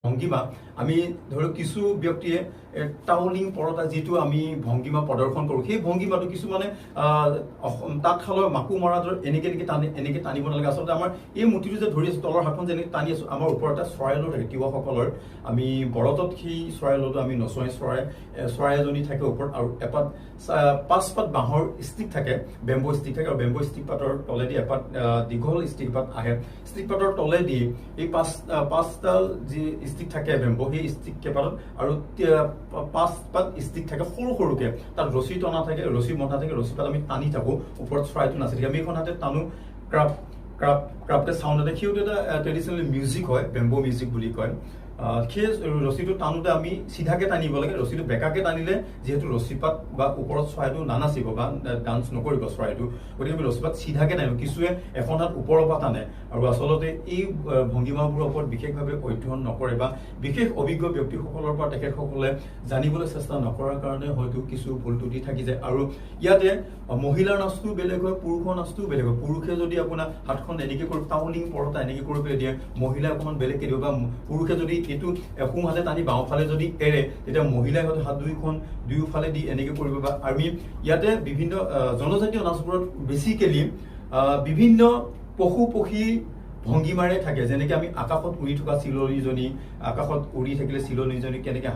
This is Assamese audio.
ভঙ্গিমা আমি ধৰক কিছু ব্যক্তিয়ে টাউলিং পৰতা যেটো আমি ভঙ্গিমা প্ৰদৰ্শন কৰো সেই ভঙ্গিমাটো কিছু মানে তাঁতশালৰ মাকু মৰাৰ এনেকে টানিব নালাগে আচলতে আমাৰ এই মুঠিটো যে ধৰি আছো তলৰ হাতখন যেনেকৈ টানি আছো আমাৰ ওপৰতে চৰাইলো থাকে তিৱাসকলৰ আমি বৰতত সেই চৰাইলোটো আমি নচুৱাই চৰাই এজনী থাকে ওপৰত আৰু এপাত 5 পাত বাঁহৰ ষ্টিক থাকে বেম্বো ষ্টিক থাকে আৰু বেম্বো ষ্টিক পাতৰ তলেদি এপাত দীঘল ষ্টিক পাত আহে ষ্টিক পাতৰ তলেদি এই পাঁচডাল যি ষ্টিক থাকে বেম্বো সেই ষ্টিক কেইপাতত আৰু 5 পাত ষ্টিক থাকে সৰু সৰুকে তাত ৰছী টনা থাকে ৰছী মঠা থাকে ৰছী পাত আমি টানি থাকো ওপৰত চৰাইটো নাচি থাকে আমি এখন হাতে টানো ক্ৰাফ্টে সাউন্ড এটা সিউট এটা ট্ৰেডিশনাল মিউজিক হয় বেম্বো মিউজিক বুলি কয় সেই ৰছীটো টানোতে আমি সিধাকে টানিব লাগে ৰছীটো বেকাকে টানিলে যেহেতু ৰছীপাত বা ওপৰত চৰাইটো নানাচিব বা ডান্স নকৰিব চৰাইটো গতিকে আমি ৰছীপাত সিধাকে টানিব কিছুৱে এখন হাত ওপৰৰ পৰা টানে আৰু আচলতে এই ভঙ্গিমাবোৰৰ ওপৰত বিশেষভাৱে অধ্যয়ন নকৰে বা বিশেষ অভিজ্ঞ ব্যক্তিসকলৰ পৰা তেখেতসকলে জানিবলৈ চেষ্টা নকৰাৰ কাৰণে হয়তো কিছু ভুল ত্ৰুটি থাকি যায় আৰু ইয়াতে মহিলাৰ নাচটো বেলেগ হয় পুৰুষৰ নাচটো বেলেগ হয় পুৰুষে যদি আপোনাৰ হাতখন এনেকে কৰি টাউলিং পৰতা এনেকে কৰি পেলাই দিয়ে মহিলা অকণমান বেলেগকে দিব বা পুৰুষে যদি এইটো সোঁ হাতে টানি বাওঁফালে যদি এৰে তেতিয়া মহিলাই হয়তো হাত দুইখন দুয়োফালে দি এনেকে কৰিব বা আমি ইয়াতে বিভিন্ন জনজাতীয় নাচবোৰত বেছিকেলি বিভিন্ন পশু পক্ষী ভঙ্গিমাৰে থাকে যেনেকে আমি আকাশত উৰি থকা চিলনীজনী আকাশত উৰি থাকিলে চিলনীজনী কেনেকে